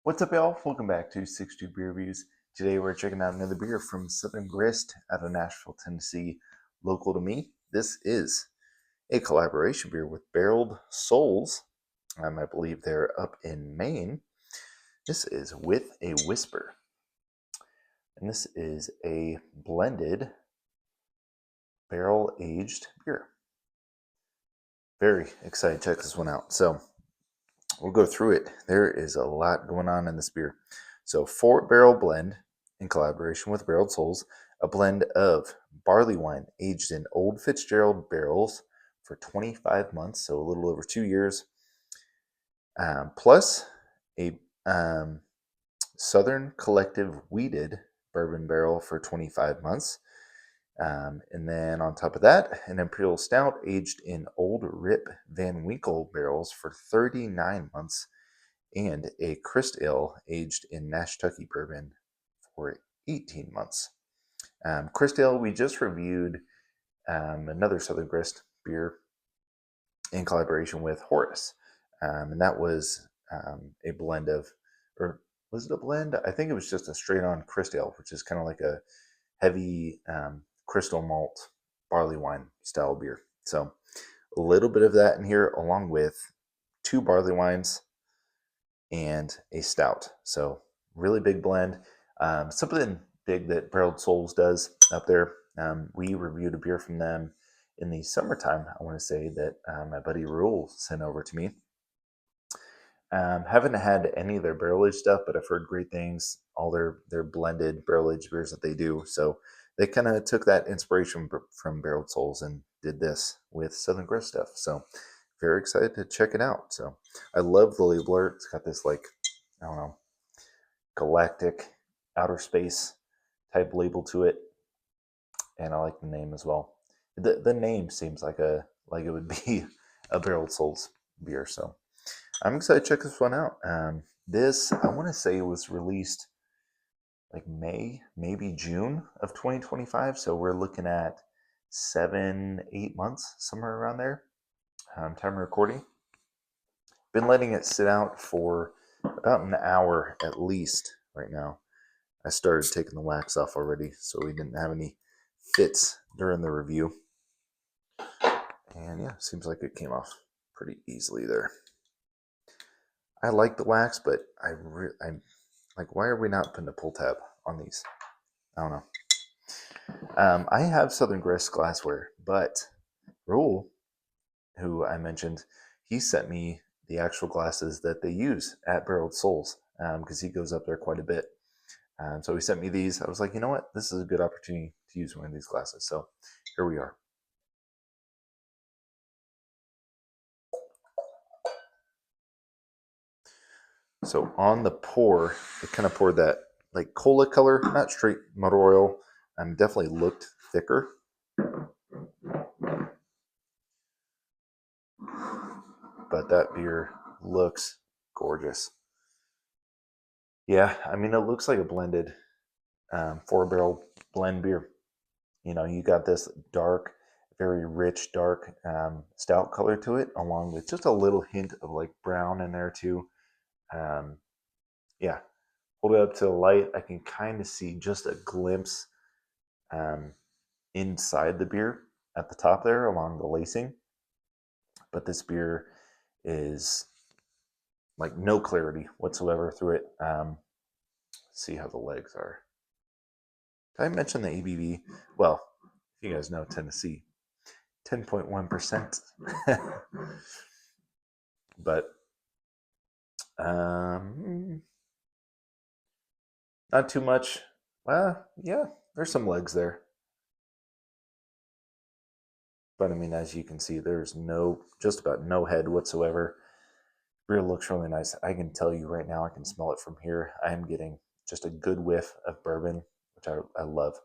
What's up, y'all? Welcome back to 62 Beer Reviews. Today we're checking out another beer from Southern Grist out of Nashville, Tennessee, local to me. This is a collaboration beer with Barreled Souls. I believe they're up in Maine. This is With a Whisper. And this is a blended barrel-aged beer. Very excited to check this one out. So we'll go through it. There is a lot going on in this beer. So 4-barrel blend in collaboration with Barreled Souls, a blend of barley wine aged in Old Fiztgerald barrels for 25 months, so a little over 2 years, plus a Southern Collective wheated bourbon barrel for 25 months. And then on top of that, an Imperial Stout aged in Old Rip Van Winkle barrels for 39 months, and a Crystale aged in Nashtucky Bourbon for 18 months. Crystale, we just reviewed another Southern Grist beer in collaboration with Horace, and that was a blend of, or was it a blend? I think it was just a straight-on Crystale, which is kind of like a heavy crystal malt barley wine style beer. So a little bit of that in here, along with 2 barley wines and a stout. So really big blend. Something big that Barreled Souls does up there. We reviewed a beer from them in the summertime, I want to say, that my buddy Rule sent over to me. Haven't had any of their barrel aged stuff, but I've heard great things. All their blended barrel aged beers that they do. So they kind of took that inspiration from Barreled Souls and did this with Southern Grist stuff. So very excited to check it out. So I love the labeler. It's got this, like, I don't know, galactic outer space type label to it, and I like the name as well. The name seems like it would be a Barreled Souls beer. So I'm excited to check this one out. This, I want to say, it was released like May, maybe June of 2025. So we're looking at 7-8 months, somewhere around there. Time of recording. Been letting it sit out for about an hour at least right now. I started taking the wax off already, so we didn't have any fits during the review. And yeah, seems like it came off pretty easily there. I like the wax, but I'm like, why are we not putting a pull tab on these? I don't know. I have Southern Grist glassware, but Rule, who I mentioned, he sent me the actual glasses that they use at Barreled Souls, because he goes up there quite a bit. So he sent me these. I was like, you know what? This is a good opportunity to use one of these glasses. So here we are. So on the pour, it kind of poured that like cola color, not straight motor oil. Definitely looked thicker. But that beer looks gorgeous. Yeah, I mean, it looks like a blended 4-barrel blend beer. You know, you got this dark, very rich, dark stout color to it, along with just a little hint of like brown in there too. Yeah, hold it up to the light. I can kind of see just a glimpse inside the beer at the top there along the lacing. But this beer is like no clarity whatsoever through it. See how the legs are. Did I mention the ABV? Well, if you guys know Tennessee, 10.1%. But not too much. Well, yeah, there's some legs there. But I mean, as you can see, there's just about no head whatsoever. Beer looks really nice. I can tell you right now, I can smell it from here. I am getting just a good whiff of bourbon, which I love.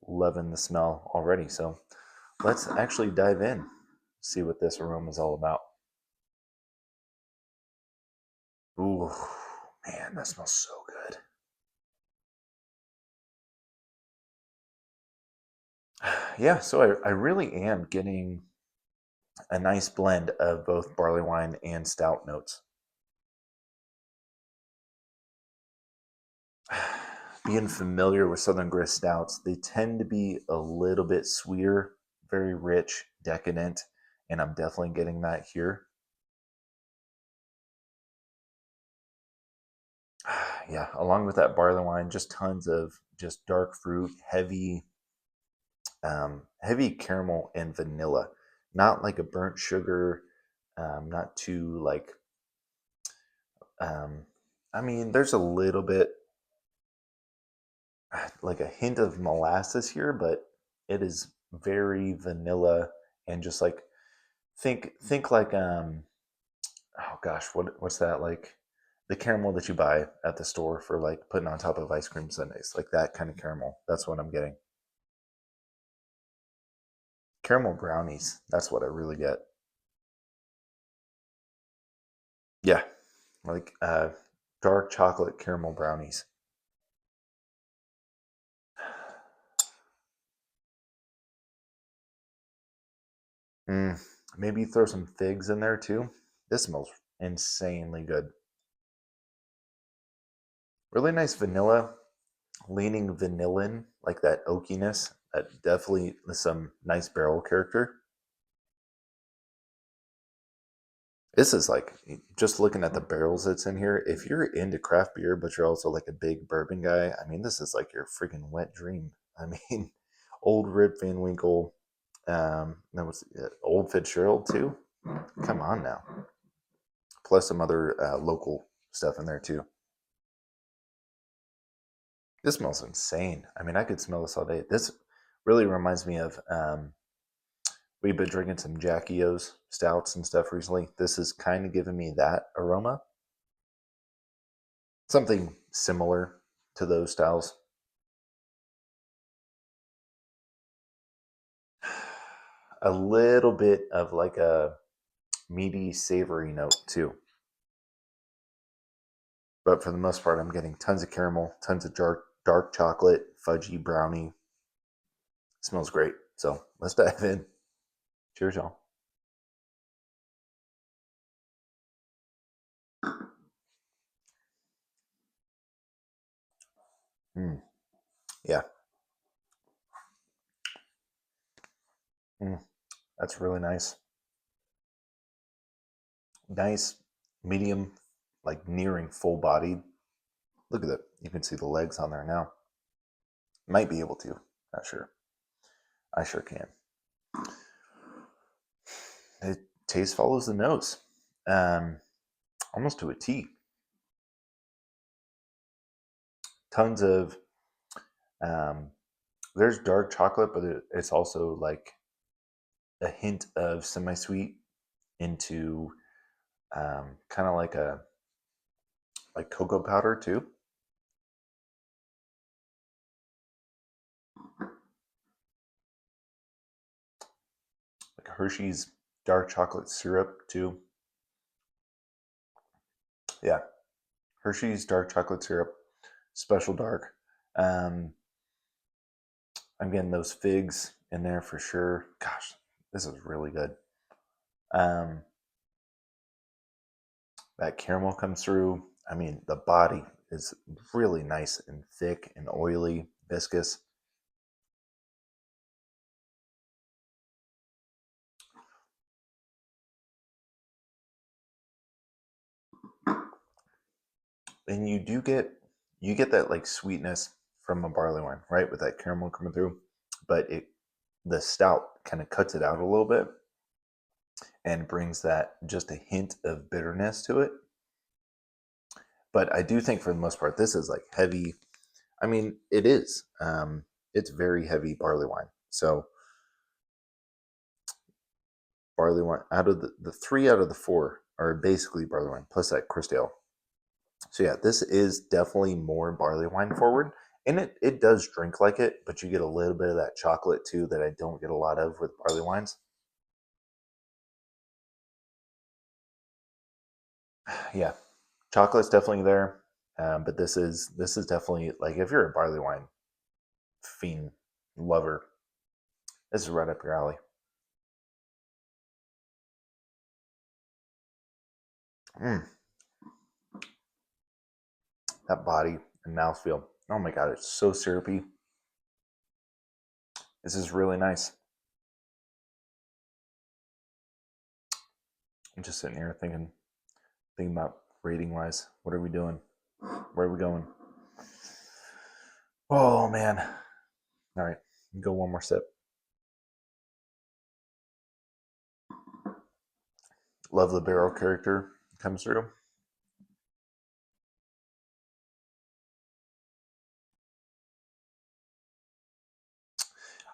Loving the smell already. So let's actually dive in, see what this aroma is all about. Ooh, man, that smells so good. Yeah, so I really am getting a nice blend of both barley wine and stout notes. being familiar with Southern Grist stouts, they tend to be a little bit sweeter, very rich, decadent, and I'm definitely getting that here. Yeah, along with that barley wine, just tons of just dark fruit, heavy caramel and vanilla. Not like a burnt sugar, not too like. Um, I mean, there's a little bit like a hint of molasses here, but it is very vanilla and just like think like oh gosh, what's that like the caramel that you buy at the store for like putting on top of ice cream sundaes, like that kind of caramel. That's what I'm getting. Caramel brownies. That's what I really get. Yeah, like dark chocolate caramel brownies. Mm, maybe throw some figs in there too. This smells insanely good. Really nice vanilla, leaning vanillin, like that oakiness. That definitely some nice barrel character. This is like just looking at the barrels that's in here. If you're into craft beer, but you're also like a big bourbon guy, I mean, this is like your freaking wet dream. I mean, Old Rip Van Winkle, that was Old Fiztgerald too. Come on now, plus some other local stuff in there too. This smells insane. I mean, I could smell this all day. This really reminds me of we've been drinking some Jackie O's stouts and stuff recently. This is kind of giving me that aroma. Something similar to those styles. A little bit of like a meaty, savory note too. But for the most part, I'm getting tons of caramel, tons of dark chocolate, fudgy brownie. It smells great. So let's dive in. Cheers, y'all. Mm, yeah, mm, that's really nice. Nice, medium, like nearing full bodied. Look at it. You can see the legs on there now. Might be able to. Not sure. I sure can. It taste follows the nose, um, almost to a T. Tons of um, there's dark chocolate, but it's also like a hint of semi-sweet into kind of like a like cocoa powder too, like Hershey's dark chocolate syrup too. Yeah, Hershey's dark chocolate syrup, special dark. Um, I'm getting those figs in there for sure. Gosh, this is really good. Um, that caramel comes through. I mean, the body is really nice and thick and oily, viscous. And you get that like sweetness from a barley wine, right? With that caramel coming through, but it the stout kind of cuts it out a little bit and brings that just a hint of bitterness to it. But I do think for the most part, this is like heavy. I mean, it is. It's very heavy barley wine. So barley wine out of the three out of the four are basically barley wine plus that Crystale. So yeah, this is definitely more barley wine forward. And it does drink like it, but you get a little bit of that chocolate too that I don't get a lot of with barley wines. Yeah, chocolate's definitely there, but this is definitely like if you're a barley wine fiend lover, this is right up your alley. Mm, that body and mouthfeel. Oh my God, it's so syrupy. This is really nice. I'm just sitting here thinking about rating wise. What are we doing? Where are we going? Oh man. All right, go one more sip. Love the barrel character comes through.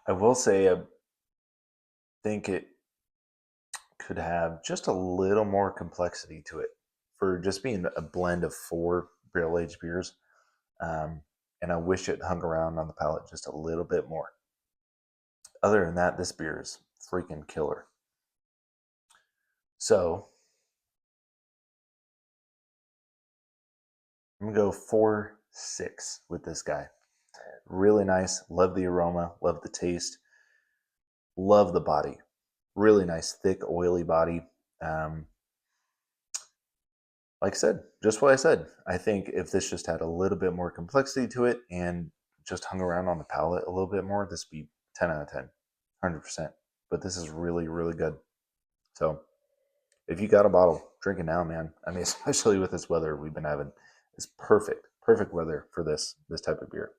I will say I think it could have just a little more complexity to it for just being a blend of 4 barrel aged beers. Um, and I wish it hung around on the palate just a little bit more. Other than that, this beer is freaking killer. So I'm gonna go 4.6 with this guy. Really nice. Love the aroma. Love the taste. Love the body. Really nice, thick, oily body. Um, like I said, just what I said. I think if this just had a little bit more complexity to it and just hung around on the palate a little bit more, this would be 10 out of 10, 100%. But this is really, really good. So if you got a bottle, drink it now, man. I mean, especially with this weather we've been having, it's perfect, perfect weather for this type of beer.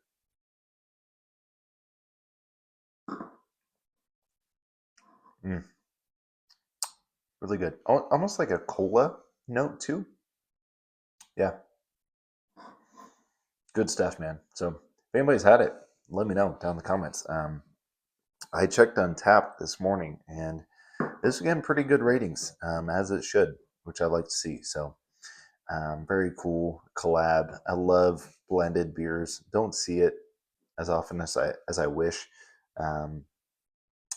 Mm, really good. Almost like a cola note too. Yeah, good stuff, man. So if anybody's had it, let me know down in the comments. I checked on Tap this morning, and this is getting pretty good ratings, as it should, which I like to see. So very cool collab. I love blended beers. Don't see it as often as I wish. Um,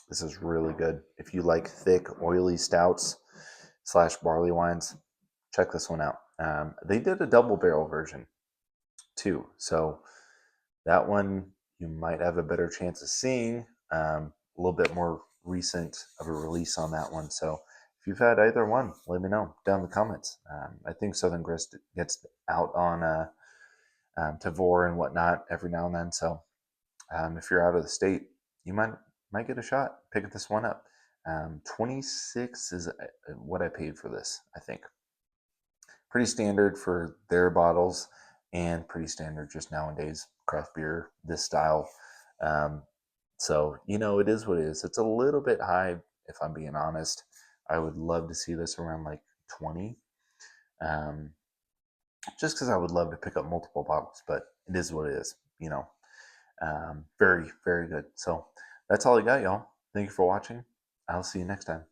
this is really good. If you like thick, oily stouts slash barley wines, check this one out. They did a double barrel version too, so that one you might have a better chance of seeing. A little bit more recent of a release on that one. So if you've had either one, let me know down in the comments. I think Southern Grist gets out on Tavor and whatnot every now and then. So if you're out of the state, you might get a shot. Pick this one up. 26 is what I paid for this, I think. Pretty standard for their bottles and pretty standard just nowadays craft beer this style. Um, so it is what it is. It's a little bit high if I'm being honest. I would love to see this around like 20, um, just because I would love to pick up multiple bottles, but it is what it is. Very, very good. So that's all I got, y'all. Thank you for watching. I'll see you next time.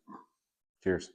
Cheers.